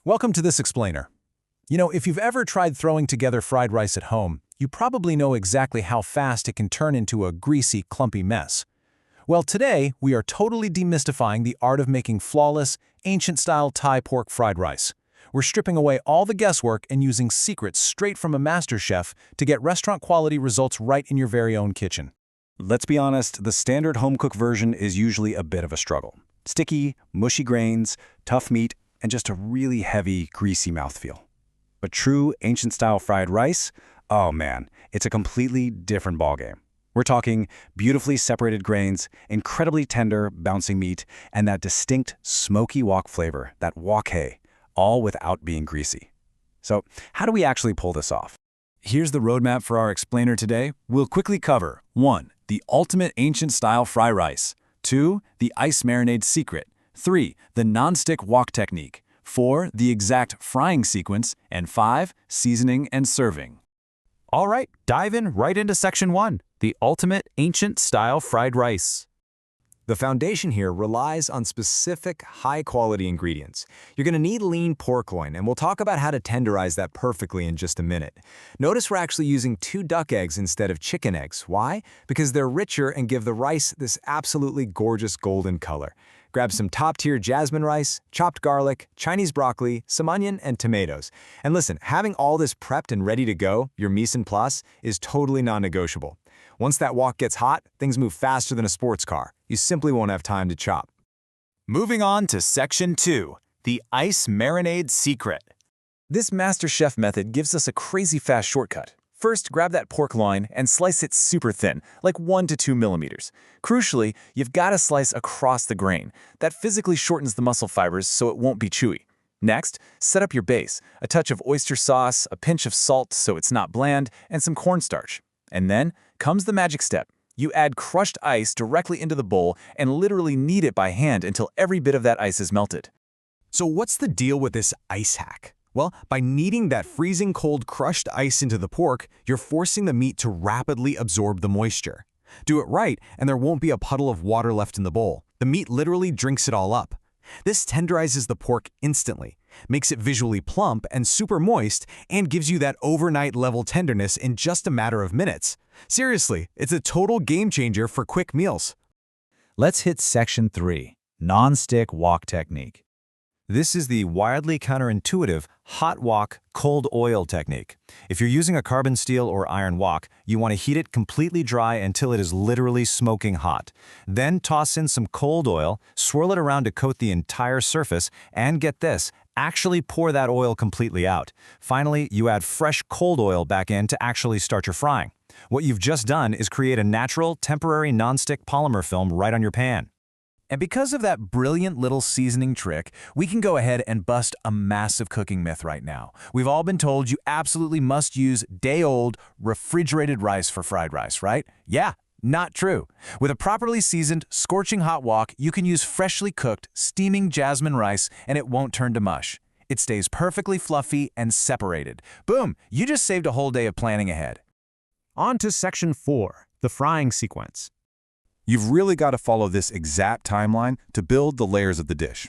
Welcome to this explainer. If you've ever tried throwing together fried rice at home, you probably know exactly how fast it can turn into a greasy, clumpy mess. Well, today, we are totally demystifying the art of making flawless, ancient-style Thai pork fried rice. We're stripping away all the guesswork and using secrets straight from a master chef to get restaurant-quality results right in your very own kitchen. Let's be honest, the standard home-cooked version is usually a bit of a struggle. Sticky, mushy grains, tough meat, and just a really heavy, greasy mouthfeel. But true ancient-style fried rice? Oh man, it's a completely different ballgame. We're talking beautifully separated grains, incredibly tender, bouncing meat, and that distinct smoky wok flavor, that Wok Hei, all without being greasy. So how do we actually pull this off? Here's the roadmap for our explainer today. We'll quickly cover 1. The ultimate ancient-style fry rice. 2. The ice marinade secret. 3. The non-stick wok technique. 4. The exact frying sequence. And 5. Seasoning and serving. All right, dive in right into section 1, the ultimate ancient-style fried rice. The foundation here relies on specific, high-quality ingredients. You're going to need lean pork loin, and we'll talk about how to tenderize that perfectly in just a minute. Notice we're actually using 2 duck eggs instead of chicken eggs. Why? Because they're richer and give the rice this absolutely gorgeous golden color. Grab some top-tier jasmine rice, chopped garlic, Chinese broccoli, some onion, and tomatoes. And listen, having all this prepped and ready to go, your mise en place, is totally non-negotiable. Once that wok gets hot, things move faster than a sports car. You simply won't have time to chop. Moving on to section 2, the ice marinade secret. This master chef method gives us a crazy fast shortcut. First, grab that pork loin and slice it super thin, like 1 to 2 millimeters. Crucially, you've got to slice across the grain. That physically shortens the muscle fibers so it won't be chewy. Next, set up your base, a touch of oyster sauce, a pinch of salt so it's not bland, and some cornstarch. And then comes the magic step. You add crushed ice directly into the bowl and literally knead it by hand until every bit of that ice is melted. So what's the deal with this ice hack? Well, by kneading that freezing cold crushed ice into the pork, you're forcing the meat to rapidly absorb the moisture. Do it right, and there won't be a puddle of water left in the bowl. The meat literally drinks it all up. This tenderizes the pork instantly, makes it visually plump and super moist, and gives you that overnight level tenderness in just a matter of minutes. Seriously, it's a total game changer for quick meals. Let's hit section 3, non-stick wok technique. This is the wildly counterintuitive hot wok, cold oil technique. If you're using a carbon steel or iron wok, you want to heat it completely dry until it is literally smoking hot. Then toss in some cold oil, swirl it around to coat the entire surface, and get this, actually pour that oil completely out. Finally, you add fresh cold oil back in to actually start your frying. What you've just done is create a natural, temporary non-stick polymer film right on your pan. And because of that brilliant little seasoning trick, we can go ahead and bust a massive cooking myth right now. We've all been told you absolutely must use day-old, refrigerated rice for fried rice, right? Yeah, not true. With a properly seasoned, scorching hot wok, you can use freshly cooked, steaming jasmine rice and it won't turn to mush. It stays perfectly fluffy and separated. Boom, you just saved a whole day of planning ahead. On to section 4, the frying sequence. You've really got to follow this exact timeline to build the layers of the dish.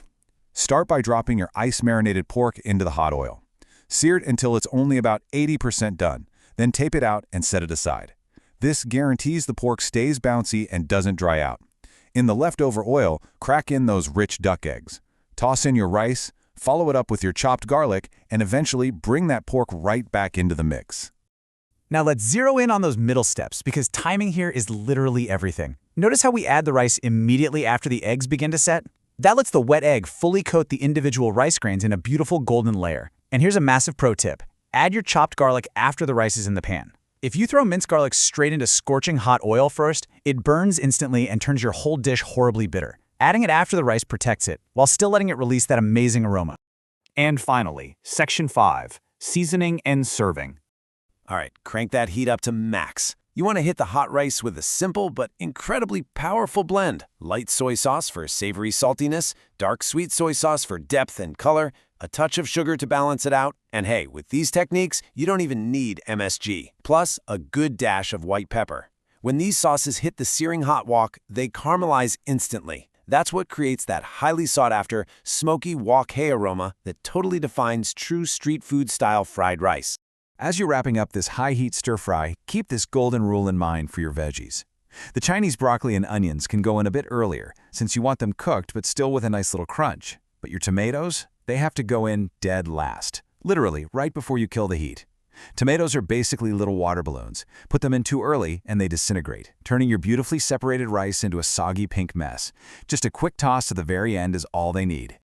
Start by dropping your ice-marinated pork into the hot oil. Sear it until it's only about 80% done, then tape it out and set it aside. This guarantees the pork stays bouncy and doesn't dry out. In the leftover oil, crack in those rich duck eggs. Toss in your rice, follow it up with your chopped garlic, and eventually bring that pork right back into the mix. Now let's zero in on those middle steps because timing here is literally everything. Notice how we add the rice immediately after the eggs begin to set? That lets the wet egg fully coat the individual rice grains in a beautiful golden layer. And here's a massive pro tip. Add your chopped garlic after the rice is in the pan. If you throw minced garlic straight into scorching hot oil first, it burns instantly and turns your whole dish horribly bitter. Adding it after the rice protects it, while still letting it release that amazing aroma. And finally, section 5, seasoning and serving. All right, crank that heat up to max. You want to hit the hot rice with a simple but incredibly powerful blend. Light soy sauce for savory saltiness, dark sweet soy sauce for depth and color, a touch of sugar to balance it out, and hey, with these techniques, you don't even need MSG. Plus, a good dash of white pepper. When these sauces hit the searing hot wok, they caramelize instantly. That's what creates that highly sought-after, smoky Wok Hei aroma that totally defines true street food-style fried rice. As you're wrapping up this high-heat stir-fry, keep this golden rule in mind for your veggies. The Chinese broccoli and onions can go in a bit earlier, since you want them cooked but still with a nice little crunch. But your tomatoes, they have to go in dead last, literally right before you kill the heat. Tomatoes are basically little water balloons. Put them in too early and they disintegrate, turning your beautifully separated rice into a soggy pink mess. Just a quick toss to the very end is all they need.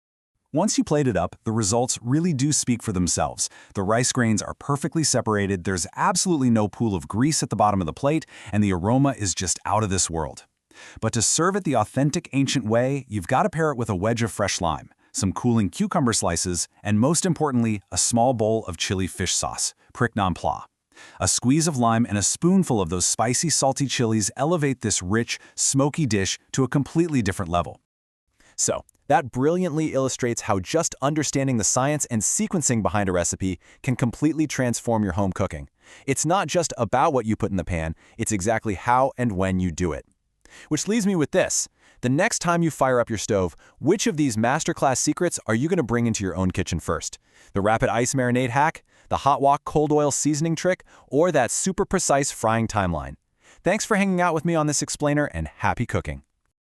Once you plate it up, the results really do speak for themselves. The rice grains are perfectly separated, there's absolutely no pool of grease at the bottom of the plate, and the aroma is just out of this world. But to serve it the authentic ancient way, you've got to pair it with a wedge of fresh lime, some cooling cucumber slices, and most importantly, a small bowl of chili fish sauce, prick non plat. A squeeze of lime and a spoonful of those spicy, salty chilies elevate this rich, smoky dish to a completely different level. So, that brilliantly illustrates how just understanding the science and sequencing behind a recipe can completely transform your home cooking. It's not just about what you put in the pan, it's exactly how and when you do it. Which leaves me with this. The next time you fire up your stove, which of these masterclass secrets are you going to bring into your own kitchen first? The rapid ice marinade hack, the hot wok cold oil seasoning trick, or that super precise frying timeline? Thanks for hanging out with me on this explainer, and happy cooking.